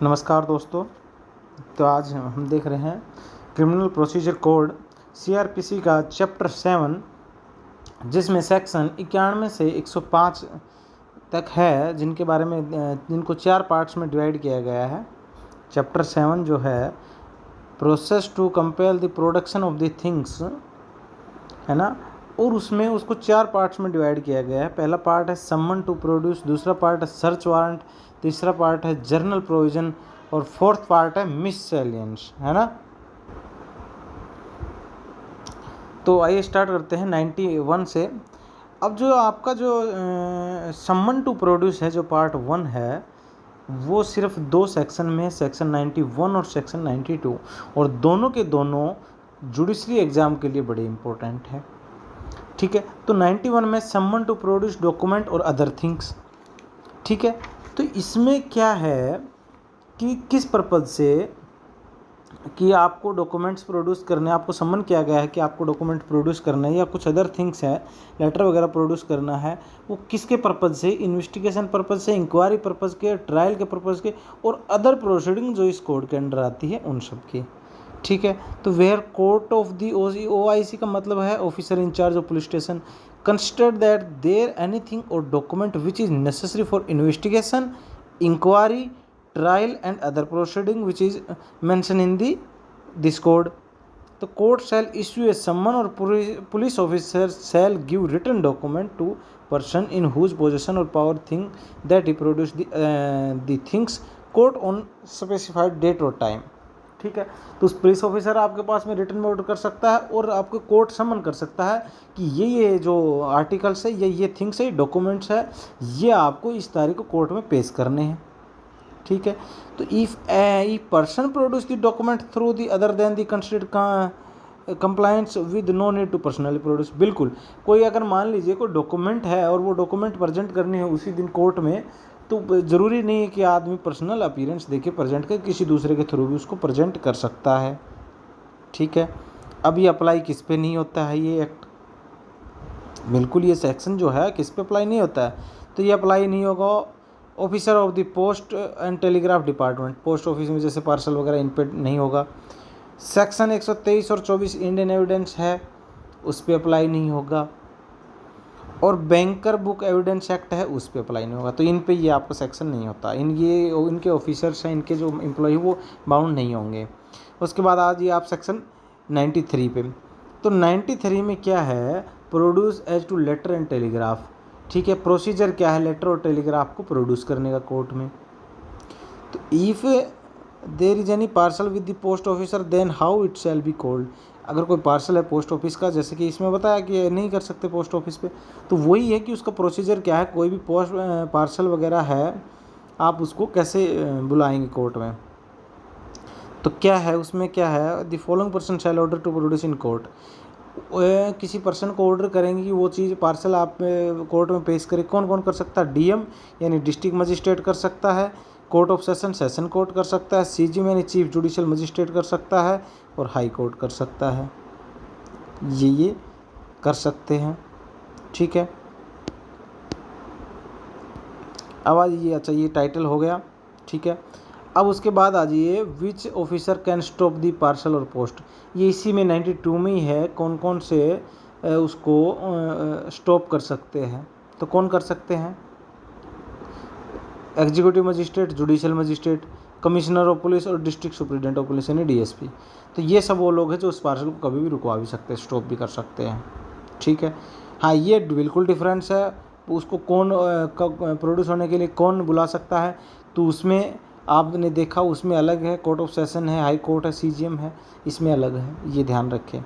नमस्कार दोस्तों। तो आज हम देख रहे हैं क्रिमिनल प्रोसीजर कोड सीआरपीसी का चैप्टर 7, जिसमें सेक्शन 91 से 105 तक है, जिनके बारे में जिनको 4 पार्ट्स में डिवाइड किया गया है। चैप्टर 7 जो है process to compel the production of the things, है ना, और उसमें उसको 4 पार्ट्स में डिवाइड किया गया है। पहला पार्ट है समन टू प्रोड्यूस, दूसरा पार्ट है सर्च वारंट, तीसरा पार्ट है जर्नल प्रोविजन और फोर्थ पार्ट है मिससेलियंस, है ना। तो आइए स्टार्ट करते हैं 91 से। अब जो आपका जो समन टू प्रोड्यूस है, जो पार्ट 1 है, वो सिर्फ 2 सेक्शन में, सेक्शन 91 और सेक्शन 92, और दोनों के दोनों जुडिशरी एग्ज़ाम के लिए बड़े इंपॉर्टेंट है। ठीक है, तो 91 में समन टू प्रोड्यूस डॉक्यूमेंट और अदर थिंग्स। ठीक है, तो इसमें क्या है कि किस पर्पज़ से कि आपको डॉक्यूमेंट्स प्रोड्यूस करने, आपको समन किया गया है कि आपको डॉक्यूमेंट प्रोड्यूस करना है या कुछ अदर थिंग्स है, लेटर वगैरह प्रोड्यूस करना है। वो किसके पर्पज़ से? इन्वेस्टिगेशन पर्पज़ से, इंक्वायरी पर्पज़ के, ट्रायल के पर्पज़ के, और अदर प्रोसीडिंग जो इस कोड के अंडर आती है उन सब की। ठीक है, तो where court of the OIC का मतलब है officer in charge of police station consider that there anything और document which is necessary for investigation, inquiry, trial and other proceeding which is mention in this code. The court shall issue a summon or police officer shall give written document to person in whose possession or power thing that he produced the things court on specified date or time। ठीक है, तो उस police officer आपके पास में return में order कर सकता है और आपको कोर्ट समन कर सकता है कि ये जो आर्टिकल्स है, ये थिंग्स है, डॉक्यूमेंट्स है, ये आपको इस तारीख को कोर्ट में पेश करने हैं। ठीक है, तो if a person produce the document through the other then the considered compliance with no need to personally produce. बिल्कुल, कोई अगर मान लीजिए कोई डॉक्यूमेंट है और वो डॉक्यूमेंट प्रेजेंट करनी है उसी दिन कोर्ट में, तो ज़रूरी नहीं है कि आदमी पर्सनल अपीयरेंस देके प्रेजेंट कर, किसी दूसरे के थ्रू भी उसको प्रेजेंट कर सकता है। ठीक है, अब ये अप्लाई किस पे नहीं होता है ये एक्ट? बिल्कुल, ये सेक्शन जो है किस पे अप्लाई नहीं होता है? तो ये अप्लाई नहीं होगा officer of the post and telegraph department, post office में जैसे पार्सल वगैरह इन पे नहीं होगा। सेक्शन 123 और 24 इंडियन एविडेंस है, उस पर अप्लाई नहीं होगा। और बैंकर बुक एविडेंस एक्ट है, उस पर अप्लाई नहीं होगा। तो इन पे ये आपका सेक्शन नहीं होता, इनके ऑफिसर्स हैं, इनके जो एम्प्लॉय वो बाउंड नहीं होंगे। उसके बाद आज ये आप सेक्शन 93 पे। तो 93 में क्या है? Produce as to letter and telegraph. ठीक है, प्रोसीजर क्या है लेटर और टेलीग्राफ को प्रोड्यूस करने का कोर्ट में? तो if there is any parcel with the post officer then how it shall be called. अगर कोई पार्सल है पोस्ट ऑफिस का, जैसे कि इसमें बताया कि नहीं कर सकते पोस्ट ऑफिस पे, तो वही है कि उसका प्रोसीजर क्या है। कोई भी पोस्ट पार्सल वगैरह है, आप उसको कैसे बुलाएंगे कोर्ट में? तो क्या है उसमें, क्या है? The following person shall order to produce in court. किसी पर्सन को ऑर्डर करेंगे कि वो चीज़ पार्सल आप कोर्ट में पेश करें। कौन कौन कर सकता है? डीएम यानी डिस्ट्रिक्ट मजिस्ट्रेट कर सकता है, court of session session court कर सकता है, सीजीएम यानी चीफ जुडिशियल मजिस्ट्रेट कर सकता है, और हाई कोर्ट कर सकता है। ये कर सकते हैं। ठीक है, अब आ जाइए, अच्छा ये टाइटल हो गया। ठीक है, अब उसके बाद आ जाइए which officer can stop the parcel और पोस्ट। ये इसी में 92 में ही है, कौन कौन से उसको स्टॉप कर सकते हैं। तो कौन कर सकते हैं? Executive magistrate, judicial magistrate, commissioner of police और डिस्ट्रिक्ट सुप्रिटेंडेंट ऑफ पुलिस यानी डीएसपी। तो ये सब वो लोग हैं जो उस पार्सल को कभी भी रुकवा भी सकते हैं, स्टॉप भी कर सकते हैं। ठीक है, हाँ ये बिल्कुल डिफरेंस है। उसको कौन प्रोड्यूस होने के लिए कौन बुला सकता है, तो उसमें आपने देखा उसमें अलग है, कोर्ट ऑफ सेशन है, हाई कोर्ट है, सीजीएम है, इसमें अलग है, ये ध्यान रखें।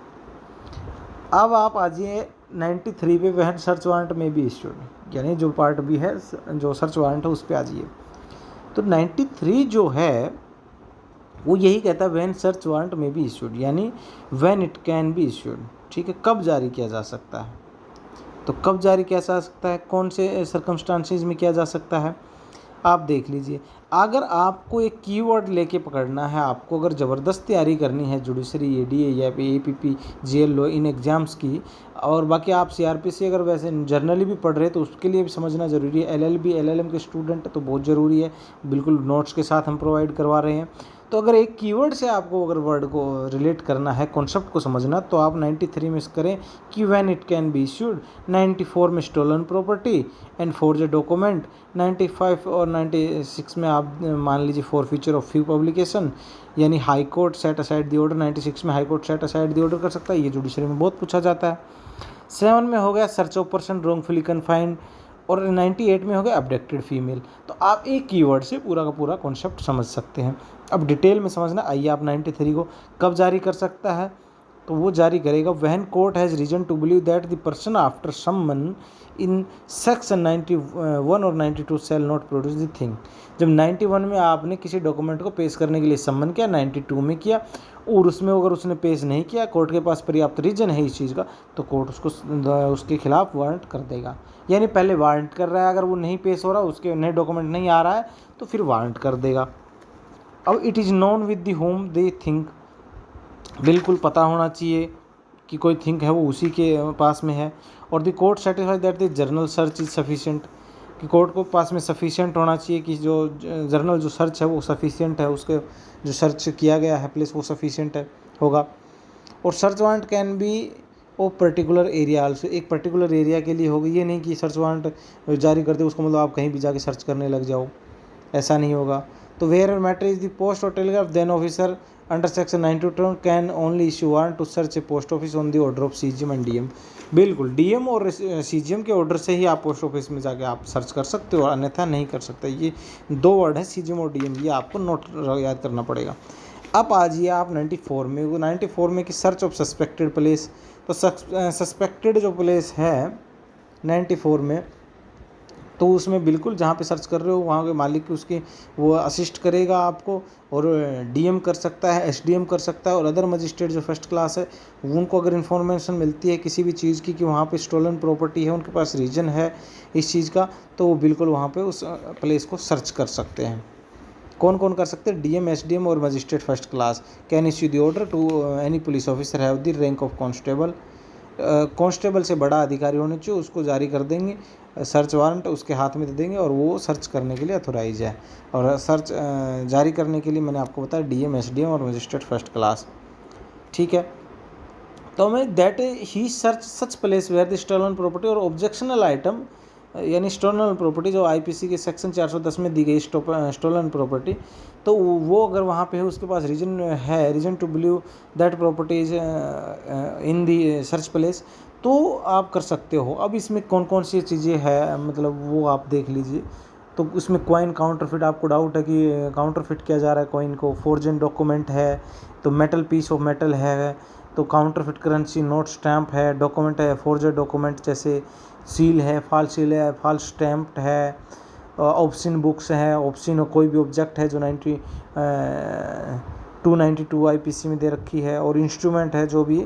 अब आप आ जाइए 93 पे, वह सर्च वारंट में भी इश्यूड, यानी जो पार्ट भी है जो सर्च वारंट है उस पर आ जाइए। तो 93 जो है वो यही कहता है व्हेन सर्च वारंट में भी इश्यूड, यानी when it can be issued. ठीक है, कब जारी किया जा सकता है? तो कब जारी किया जा सकता है, कौन से सर्कमस्टांसेस में किया जा सकता है? आप देख लीजिए, अगर आपको एक कीवर्ड लेके पकड़ना है, आपको अगर ज़बरदस्त तैयारी करनी है जुडिशरी, एडीए या एपीपी, जेएल लो इन एग्ज़ाम्स की, और बाकी आप सीआरपीसी अगर वैसे जर्नली भी पढ़ रहे हैं तो उसके लिए भी समझना ज़रूरी है। एलएलबी एलएलएम के स्टूडेंट तो बहुत ज़रूरी है, बिल्कुल नोट्स के साथ हम प्रोवाइड करवा रहे हैं। तो अगर एक कीवर्ड से आपको अगर वर्ड को रिलेट करना है, कॉन्सेप्ट को समझना, तो आप 93 में करें कि when it can be issued, 94 में stolen property and forged document, 95 और 96 में आप मान लीजिए for feature of few publication, यानी high court set aside the order. 96 में high court set aside the order कर सकता है, ये जुडिशरी में बहुत पूछा जाता है। 7 में हो गया search of person wrongfully confined, और 98 में हो गया अबडक्टेड फीमेल। तो आप एक कीवर्ड से पूरा का पूरा कॉन्सेप्ट समझ सकते हैं। अब डिटेल में समझना, आइए आप 93 को कब जारी कर सकता है, तो वो जारी करेगा when court has reason to believe that the person after summon in section 91 और 92 shall not produce the thing. जब 91 में आपने किसी डॉक्यूमेंट को पेश करने के लिए सम्मन किया, 92 में किया, और उसमें अगर उसने पेश नहीं किया, कोर्ट के पास पर्याप्त रीजन है इस चीज़ का, तो कोर्ट उसको उसके खिलाफ वारंट कर देगा। यानी पहले वारंट कर रहा है, अगर वो नहीं पेश हो रहा, उसके नए डॉक्यूमेंट नहीं आ रहा है, तो फिर वारंट कर देगा। अब it is known with the home they think, बिल्कुल पता होना चाहिए कि कोई थिंक है वो उसी के पास में है। और the court satisfied that the journal search is sufficient, कि कोर्ट को पास में सफिशिएंट होना चाहिए कि जो जर्नल जो सर्च है वो सफिशिएंट है, उसके जो सर्च किया गया है प्लेस वो सफिशिएंट है होगा। और search warrant can be of particular area also, एक पर्टिकुलर एरिया के लिए होगा। ये नहीं कि सर्च वारंट जारी कर दे उसको मतलब आप कहीं भी जाके सर्च करने लग जाओ, ऐसा नहीं होगा। तो where matter is the post और telegraph, then officer under section 92 can only issue warrant to search a post office on the order of CGM and DM. बिल्कुल डीएम और सीजीएम के ऑर्डर से ही आप पोस्ट ऑफिस में जाके आप सर्च कर सकते हो, अन्यथा नहीं कर सकते। ये दो वर्ड है सीजीएम और डीएम, ये आपको नोट याद करना पड़ेगा। अब आ जाइए आप 94 में, वो 94 में कि सर्च ऑफ सस्पेक्टेड प्लेस। तो सस्पेक्टेड जो प्लेस है 94 में, तो उसमें बिल्कुल जहाँ पे सर्च कर रहे हो वहाँ के मालिक की उसकी वो असिस्ट करेगा आपको, और डीएम कर सकता है, एसडीएम कर सकता है, और अदर मजिस्ट्रेट जो फर्स्ट क्लास है उनको अगर इन्फॉर्मेशन मिलती है किसी भी चीज़ की कि वहाँ पे स्टोलन प्रॉपर्टी है, उनके पास रीजन है इस चीज़ का, तो वो बिल्कुल वहाँ पे उस प्लेस को सर्च कर सकते हैं। कौन कौन कर सकते हैं? डीएम, एसडीएम और magistrate first class can issue the order to any police officer have the rank of constable. Constable से बड़ा अधिकारी होने चाहिए, उसको जारी कर देंगे, सर्च वारंट उसके हाथ में दे देंगे और वो सर्च करने के लिए अथोराइज है। और सर्च जारी करने के लिए मैंने आपको बताया डीएम, एसडीएम और मजिस्ट्रेट फर्स्ट क्लास, ठीक है। तो हमें दैट ही search such place where the stolen property और ऑब्जेक्शनल आइटम, यानी स्टोलन प्रॉपर्टी जो आईपीसी के सेक्शन 410 में दी गई स्टोलन प्रॉपर्टी, तो वो अगर वहाँ पे है उसके पास reason to believe that property is in the search place, तो आप कर सकते हो। अब इसमें कौन कौन सी चीज़ें हैं मतलब वो आप देख लीजिए। तो उसमें कॉइन काउंटरफिट, आपको डाउट है कि काउंटरफिट किया जा रहा है कॉइन को, फोर्जन डॉक्यूमेंट है, तो मेटल पीस ऑफ मेटल है, तो काउंटरफिट करेंसी नोट स्टैम्प है, डॉक्यूमेंट है फोर्जर डॉक्यूमेंट जैसे सील है, फॉल्स सील है, फॉल्स स्टैम्प है, ऑप्शन बुक्स हैं, ऑप्शन कोई भी ऑब्जेक्ट है जो 292 आईपीसी में दे रखी है, और इंस्ट्रूमेंट है जो भी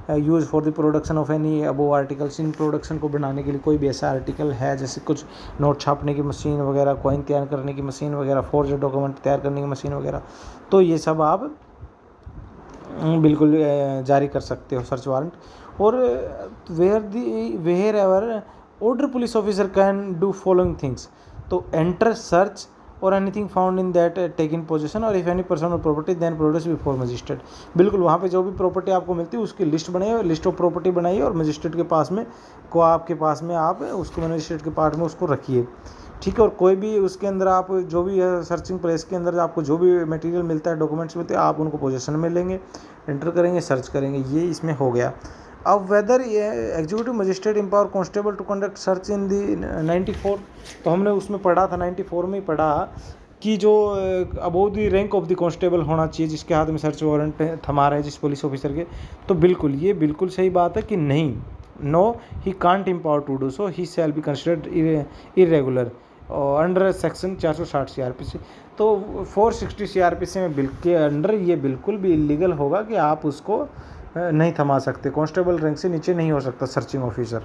use for the production of any above articles, in production को बनाने के लिए कोई भी ऐसा आर्टिकल है जैसे कुछ नोट छापने की मशीन वगैरह, कॉइन तैयार करने की मशीन वगैरह, फोर्जर डॉक्यूमेंट तैयार करने की मशीन वगैरह, तो ये सब आप बिल्कुल जारी कर सकते हो सर्च वारंट। और wherever order police officer can do following things, to enter search और anything found in that take in position और इफ एनी पर्सन और property then produce before magistrate. बिल्कुल वहाँ पे जो भी प्रॉपर्टी आपको मिलती है उसकी लिस्ट बनाइए, लिस्ट ऑफ प्रॉपर्टी बनाइए, और मजिस्ट्रेट के पास में आपके पास में आप उसको मजिस्ट्रेट के पार्ट में उसको रखिए, ठीक है। और कोई भी उसके अंदर आप जो भी सर्चिंग प्लेस के अंदर आपको जो भी मटेरियल मिलता है, डॉक्यूमेंट्स मिलते हैं, आप उनको पोजीशन में लेंगे, एंटर करेंगे, सर्च करेंगे, ये इसमें हो गया। अब whether executive magistrate empower constable to conduct search in the 94, तो हमने उसमें पढ़ा था 94 में ही पढ़ा कि जो above the rank of the constable होना चाहिए जिसके हाथ में सर्च वारंट थमा रहे हैं जिस पुलिस ऑफिसर के, तो बिल्कुल ये बिल्कुल सही बात है कि नहीं, no he can't empower to do so, he shall be considered irregular under section 460 CrPC. तो 460 सीआरपीसी में बिल के अंडर ये बिल्कुल भी इलीगल होगा कि आप उसको नहीं थमा सकते, कांस्टेबल रैंक से नीचे नहीं हो सकता सर्चिंग ऑफिसर।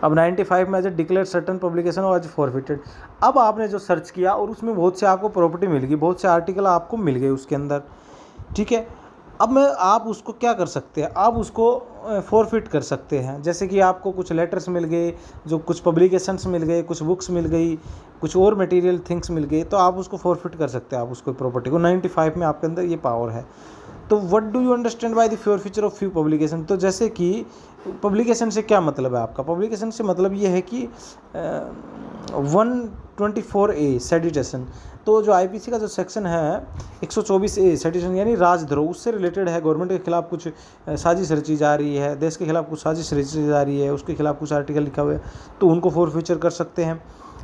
अब 95 में as a declare certain publication और एज फॉरफिटेड। अब आपने जो सर्च किया और उसमें बहुत से आपको प्रॉपर्टी मिल गई, बहुत से आर्टिकल आपको मिल गए उसके अंदर, ठीक है। अब मैं आप उसको क्या कर सकते हैं, आप उसको फॉरफिट कर सकते हैं। जैसे कि आपको कुछ लेटर्स मिल गए, जो कुछ पब्लिकेशंस मिल गए, कुछ बुक्स मिल गई, कुछ और मटेरियल थिंग्स मिल गए, तो आप उसको फॉरफिट कर सकते हैं, आप उसको प्रॉपर्टी को। 95 में आपके अंदर ये पावर है। तो what do you understand by the forfeiture of few publication. तो जैसे कि पब्लिकेशन से क्या मतलब है आपका, पब्लिकेशन से मतलब ये है कि 124A सेडिटेशन, तो जो आईपीसी का जो सेक्शन है 124A सेडिटेशन यानी राजद्रोह, उससे रिलेटेड है। गवर्नमेंट के खिलाफ कुछ साजिश रची जा रही है, देश के खिलाफ कुछ साजिश रची जा रही है, उसके खिलाफ कुछ आर्टिकल लिखा हुआ है, तो उनको फॉरफीचर कर सकते हैं।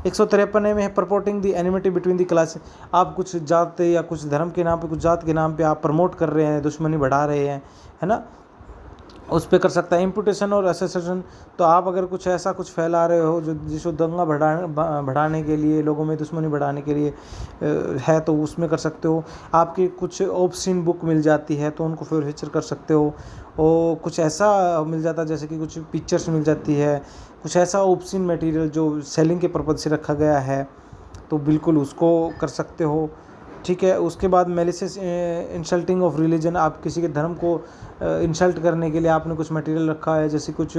153 में है promoting the enmity between the class. आप कुछ जात या कुछ धर्म के नाम पे, कुछ जात के नाम पे आप प्रमोट कर रहे हैं, दुश्मनी बढ़ा रहे हैं, है ना, उस पर कर सकता है। इम्पुटेशन और एसेसन, तो आप अगर कुछ ऐसा कुछ फैला रहे हो जो जिसको दंगा बढ़ाने के लिए, लोगों में दुश्मनी बढ़ाने के लिए है, तो उसमें कर सकते हो। आपकी कुछ ऑब्सीन बुक मिल जाती है तो उनको फॉरफीचर कर सकते हो। और कुछ ऐसा मिल जाता है जैसे कि कुछ पिक्चर्स मिल जाती है, कुछ ऐसा ऑब्सीन मटेरियल जो सेलिंग के पर्पज़ से रखा गया है, तो बिल्कुल उसको कर सकते हो, ठीक है। उसके बाद मेलिसियस इंसल्टिंग ऑफ रिलीजन, आप किसी के धर्म को इंसल्ट करने के लिए आपने कुछ मटेरियल रखा है, जैसे कुछ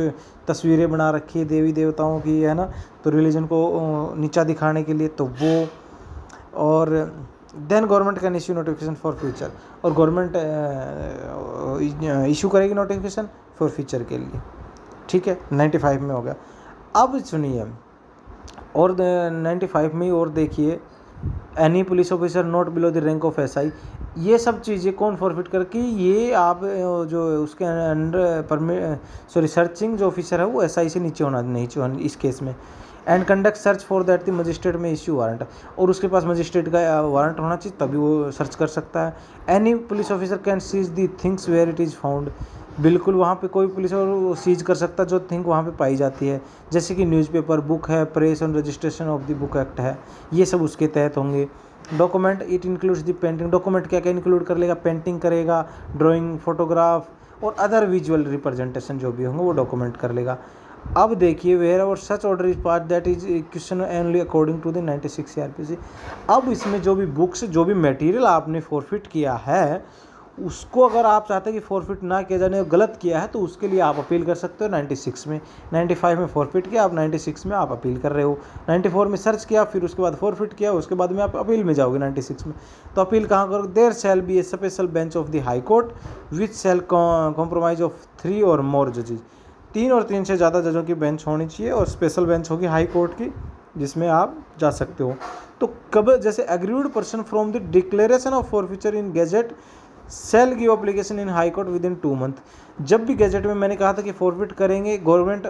तस्वीरें बना रखी है देवी देवताओं की, है ना, तो रिलीजन को नीचा दिखाने के लिए, तो वो। और then government can issue notification for future, और गवर्नमेंट इशू करेगी नोटिफिकेशन फॉर फ्यूचर के लिए, ठीक है। 95 में हो गया। अब सुनिए और 95 में और देखिए, any police officer not below the rank of SI, ये सब चीज़ें कौन फॉरफिट करके, ये आप जो उसके अंडर सर्चिंग जो ऑफिसर है वो एसआई से नीचे होना नहीं चाहिए इस केस में। And conduct search for that the magistrate में इश्यू वारंट, और उसके पास मजिस्ट्रेट का वारंट होना चाहिए तभी वो सर्च कर सकता है। Any police officer can seize the things where it is found, बिल्कुल वहाँ पे कोई पुलिस और सीज कर सकता है जो थिंग वहाँ पे पाई जाती है, जैसे कि न्यूज़पेपर, बुक है, press and registration of the book act है, ये सब उसके तहत होंगे। Document it includes the painting, document क्या क्या इंक्लूड कर लेगा, पेंटिंग करेगा, ड्राइंग, फोटोग्राफ और अदर विजुअल रिप्रेजेंटेशन जो भी होंगे वो डॉक्यूमेंट कर लेगा। अब देखिए, वेयर और such order is pass that is question only according to the 96 CRPC। अब इसमें जो भी बुक्स, जो भी मटेरियल आपने फॉरफिट किया है, उसको अगर आप चाहते हैं कि फॉरफिट ना किया जाने, गलत किया है, तो उसके लिए आप अपील कर सकते हो 96 में। 95 में फॉरफिट किया, आप 96 में आप अपील कर रहे हो। 94 में सर्च किया, फिर उसके बाद फॉरफिट किया, उसके बाद में आप अपील में जाओगे 96 में। तो अपील कहाँ करोगे, there shall be a special bench of the high court which shall compromise of 3 और मोर जजेज, 3 और 3 से ज़्यादा जजों की बेंच होनी चाहिए, और स्पेशल बेंच होगी हाई कोर्ट की जिसमें आप जा सकते हो। तो कब, जैसे aggrieved person from the declaration of forfeiture in gazette shall give application in high court within 2 month. जब भी गैजेट में मैंने कहा था कि फॉरफिट करेंगे, गवर्नमेंट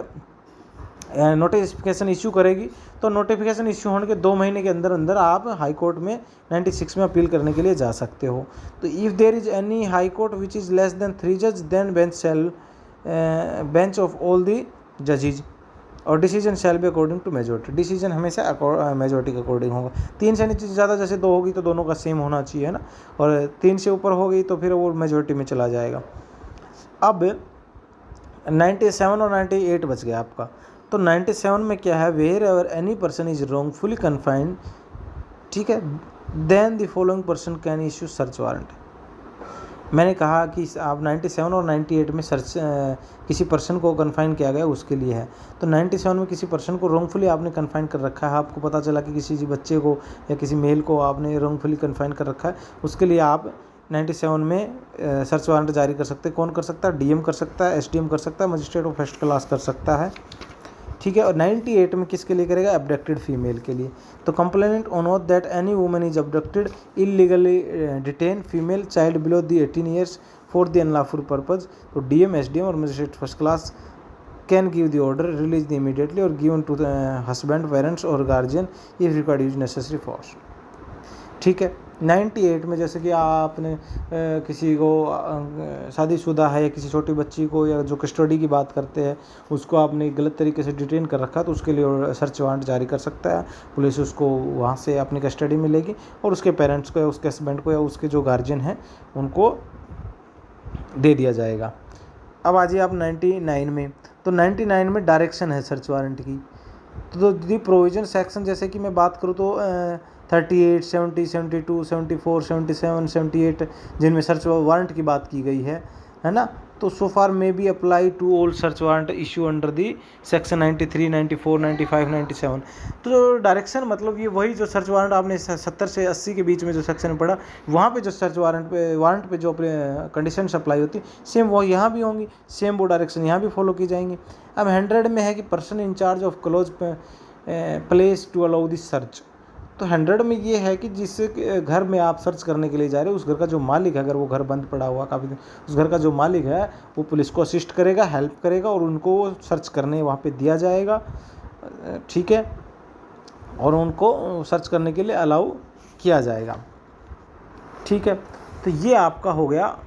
नोटिफिकेशन इशू करेगी, तो नोटिफिकेशन इशू होने के 2 महीने के अंदर अंदर आप हाई कोर्ट में 96 में अपील करने के लिए जा सकते हो। तो if there is any high court which is less than 3 जज, then bench of all the जजेज, और decision shall be according to majority, decision हमेशा मेजोरिटी के अकॉर्डिंग होगा। 3 से नीचे ज़्यादा, जैसे 2 होगी तो दोनों का सेम होना चाहिए, है ना, और 3 से ऊपर हो गई तो फिर वो मेजोरिटी में चला जाएगा। अब 97 और 98 बच गया आपका। तो 97 में क्या है, wherever any person is wrongfully confined, ठीक है, then the following person can issue search warrant. मैंने कहा कि आप 97 और 98 में सर्च किसी पर्सन को कन्फाइन किया गया उसके लिए है। तो 97 में किसी पर्सन को रॉन्गफुली आपने कन्फाइन कर रखा है, आपको पता चला कि किसी बच्चे को या किसी मेल को आपने रॉन्गफुली कन्फाइन कर रखा है, उसके लिए आप 97 में सर्च वारंट जारी कर सकते हैं। कौन कर सकता है, डीएम कर सकता है, एसडीएम कर सकता है, मजिस्ट्रेट ऑफ फर्स्ट क्लास कर सकता है, ठीक है। और 98 में किसके लिए करेगा, अबडक्टेड फीमेल के लिए। तो complainant on note that any woman is abducted, illegally detain female child below the 18 years for the unlawful purpose, तो डीएम, एसडीएम और magistrate first class can give the order, release the immediately और given to the husband, parents और guardian if required use necessary force, ठीक है। 98 में जैसे कि आपने किसी को शादीशुदा है या किसी छोटी बच्ची को, या जो कस्टडी की बात करते हैं, उसको आपने गलत तरीके से डिटेन कर रखा, तो उसके लिए सर्च वारंट जारी कर सकता है। पुलिस उसको वहाँ से अपनी कस्टडी में लेगी और उसके पेरेंट्स को या उसके हस्बैंड को या उसके जो गार्जियन हैं उनको दे दिया जाएगा। अब आ जाइए आप 99 में। तो 99 में डायरेक्शन है सर्च वारंट की। तो दी प्रोविजन सेक्शन जैसे कि मैं बात करूँ तो 38, 70, 72, 74, 77, 78 जिनमें सर्च वारंट की बात की गई है ना। तो so far may be apply to all search warrant issue under the section 93, 94, 95, 97। तो डायरेक्शन मतलब ये वही जो सर्च वारंट आपने 70 से 80 के बीच में जो सेक्शन में पढ़ा, वहाँ पे जो सर्च वारंट पे जो कंडीशन अप्लाई होती सेम वो यहाँ भी होंगी, सेम वो डायरेक्शन यहाँ भी फॉलो की जाएंगी। अब 100 में है कि person in charge of close place to allow this search. तो 100 में ये है कि जिस घर में आप सर्च करने के लिए जा रहे हो उस घर का जो मालिक है, अगर वो घर बंद पड़ा हुआ काफ़ी दिन, उस घर का जो मालिक है वो पुलिस को असिस्ट करेगा, हेल्प करेगा और उनको सर्च करने वहाँ पे दिया जाएगा, ठीक है, और उनको सर्च करने के लिए अलाउ किया जाएगा, ठीक है। तो ये आपका हो गया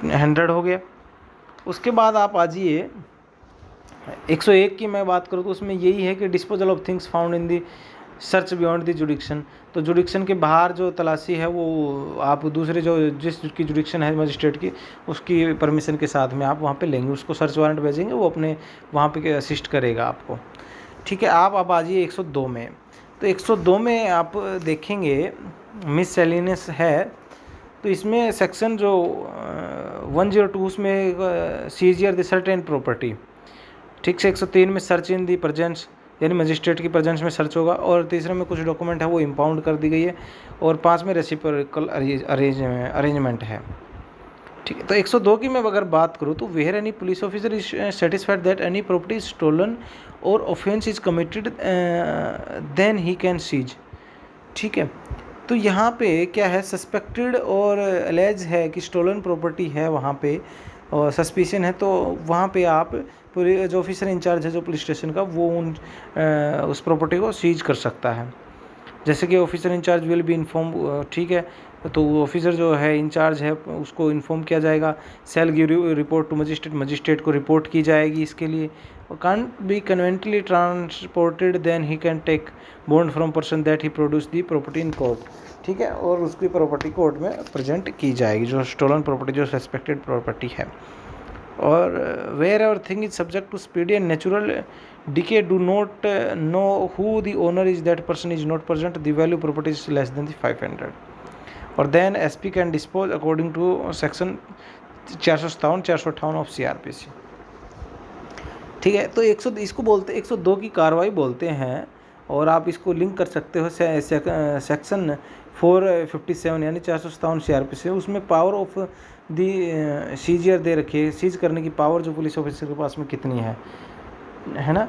100 हो गया। उसके बाद आप आ जाइए 101 की मैं बात करूँ तो उसमें यही है कि disposal of things found in the search beyond the जुडिक्शन। तो जुडिक्शन के बाहर जो तलाशी है वो आप दूसरे जो जिसकी जुडिक्शन है मजिस्ट्रेट की, उसकी परमिशन के साथ में आप वहाँ पे लेंगे, उसको सर्च वारंट भेजेंगे, वो अपने वहाँ पे असिस्ट करेगा आपको, ठीक है। आप अब आ जाइए 102 में। तो 102 में आप देखेंगे मिससेलेनियस है। तो इसमें सेक्शन जो 102 उसमें सीजियर द सर्टेन प्रॉपर्टी, ठीक से। 103 में सर्च इन दी प्रेजेंस, यानी मजिस्ट्रेट की प्रेजेंस में सर्च होगा। और तीसरे में कुछ डॉक्यूमेंट है वो इम्पाउंड कर दी गई है। और 5 में रेसिप्रोकल अरेंजमेंट है, ठीक है। तो 102 की मैं अगर बात करूँ तो where any police officer is satisfied that any property is stolen और offence is committed then he can seize, ठीक है। तो यहाँ पे क्या है, सस्पेक्टेड और एलेज है कि स्टोलन प्रॉपर्टी है वहाँ पे और सस्पिशन है, तो वहाँ पे आप पूरे जो ऑफिसर इंचार्ज है जो पुलिस स्टेशन का, वो उस प्रॉपर्टी को सीज कर सकता है। जैसे कि officer in charge will be inform, ठीक है। तो ऑफिसर जो है इंचार्ज है उसको इन्फॉर्म किया जाएगा। Shall give report to magistrate, magistrate को रिपोर्ट की जाएगी इसके लिए। Can't be conveniently transported then he can take bond from person that he produce the property in court, ठीक है। और उसकी प्रॉपर्टी कोर्ट में प्रेजेंट की जाएगी, जो स्टोलन प्रॉपर्टी, जो सस्पेक्टेड प्रॉपर्टी है। और wherever thing is subject to speedy and natural decay do not know who the owner is, that person is not present, the value property is less than the 500, or then SP can dispose according to section 457 of CRPC, ठीक है। तो 100 इसको बोलते 102 की कार्रवाई बोलते हैं। और आप इसको लिंक कर सकते हो सेक्शन 457 यानी 457 CRPC से। उसमें पावर ऑफ दी सीजियर दे रखी है, सीज करने की पावर जो पुलिस ऑफिसर के पास में कितनी है ना।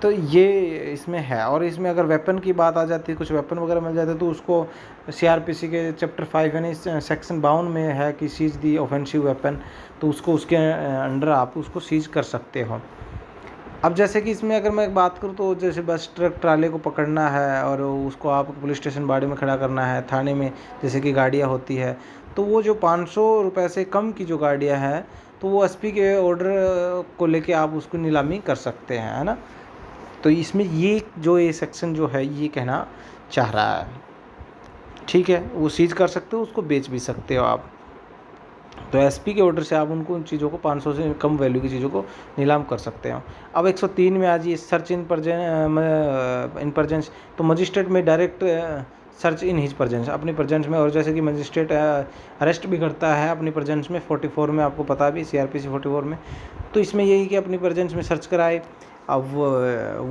तो ये इसमें है। और इसमें अगर वेपन की बात आ जाती है, कुछ वेपन वगैरह मिल जाते हैं, तो उसको CRPC के चैप्टर 5 यानी सेक्शन 52 में है कि सीज दी ऑफेंसिव वेपन, तो उसको उसके अंडर आप उसको सीज कर सकते हो। अब जैसे कि इसमें अगर मैं बात करूँ तो जैसे बस ट्रक ट्राले को पकड़ना है और उसको आप पुलिस स्टेशन बाड़ी में खड़ा करना है, थाने में जैसे कि गाड़ियाँ होती है, तो वो जो 500 रुपये से कम की जो गाड़ियाँ हैं तो वो SP के ऑर्डर को लेके आप उसको नीलामी कर सकते हैं, है ना। तो इसमें ये सेक्शन जो है ये कहना चाह रहा है, ठीक है। वो सीज कर सकते हो, उसको बेच भी सकते हो आप। तो SP के ऑर्डर से आप उनको उन चीज़ों को 500 से कम वैल्यू की चीज़ों को नीलाम कर सकते हो। अब 103 में आज ये सर्च इन परजेंस, तो मजिस्ट्रेट में direct search in his presence, अपनी प्रजेंस में। और जैसे कि मजिस्ट्रेट अरेस्ट भी करता है अपनी प्रजेंस में, 44 में आपको पता भी, CRPC 44 में। तो इसमें यही कि अपनी प्रजेंस में सर्च कराए। अब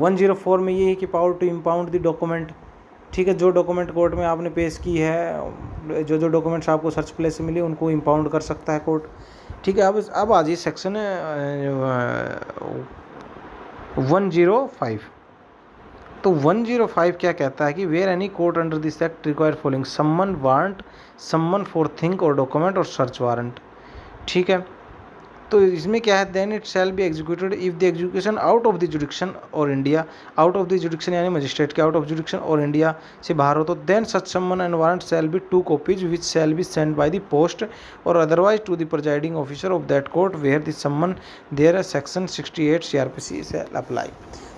104 में यही कि power to impound the document, ठीक है। जो डॉक्यूमेंट कोर्ट में आपने पेश की है, जो डॉक्यूमेंट्स आपको सर्च प्लेस से मिले उनको इम्पाउंड कर सकता है कोर्ट, ठीक है। अब आ जाइए सेक्शन 105। तो 105 क्या कहता है कि where any court under this act require following summon warrant, summon for thing और डॉक्यूमेंट और सर्च वारंट, ठीक है। तो इसमें क्या है, then it shall be executed if the execution out of the jurisdiction और India, out of the jurisdiction यानी मजिस्ट्रेट के आउट ऑफ जुडिक्शन और इंडिया से बाहर हो, तो then such summon and warrant shall be 2 copies which shall be send by the post और otherwise to the presiding officer of that court where the summon there section 68 CRPC शैल अप्लाई।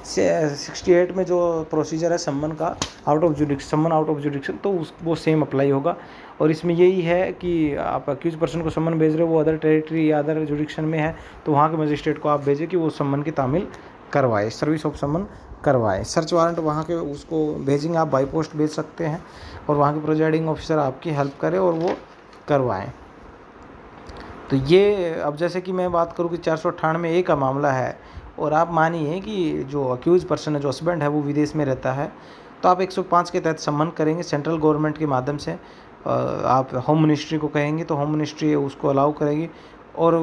68 में जो प्रोसीजर है सम्मन का आउट ऑफ जुडिक्शन, तो वो सेम अप्लाई होगा। और इसमें यही है कि आप अक्यूज पर्सन को सम्मन भेज रहे हो, वो अदर टेरिटरी या अदर जुडिक्शन में है, तो वहाँ के मजिस्ट्रेट को आप भेजें कि वो सम्मन की तामील करवाए, सर्विस ऑफ सम्मन करवाए। सर्च वारंट वहाँ के उसको भेजेंगे, आप बाई पोस्ट भेज सकते हैं, और वहाँ के प्रोजाइडिंग ऑफिसर आपकी हेल्प करे और वो करवाएं। तो ये अब जैसे कि मैं बात करूँ कि 498A का मामला है, और आप मानिए कि जो अक्यूज पर्सन है, जो हस्बैंड है, वो विदेश में रहता है, तो आप 105 के तहत सम्मन करेंगे सेंट्रल गवर्नमेंट के माध्यम से। आप होम मिनिस्ट्री को कहेंगे तो होम मिनिस्ट्री उसको अलाउ करेगी, और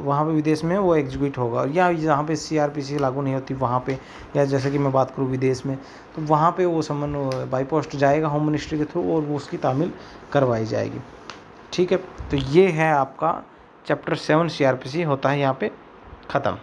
वहाँ पे विदेश में वो एग्जीक्यूट होगा। या जहाँ पे CRPC लागू नहीं होती वहाँ पे, या जैसे कि मैं बात करूँ विदेश में, तो वहाँ पे वो सम्मन बाई पोस्ट जाएगा होम मिनिस्ट्री के थ्रू, और वो उसकी तामील करवाई जाएगी। ठीक है, तो ये है आपका चैप्टर 7 CRPC होता है यहाँ पे ख़त्म।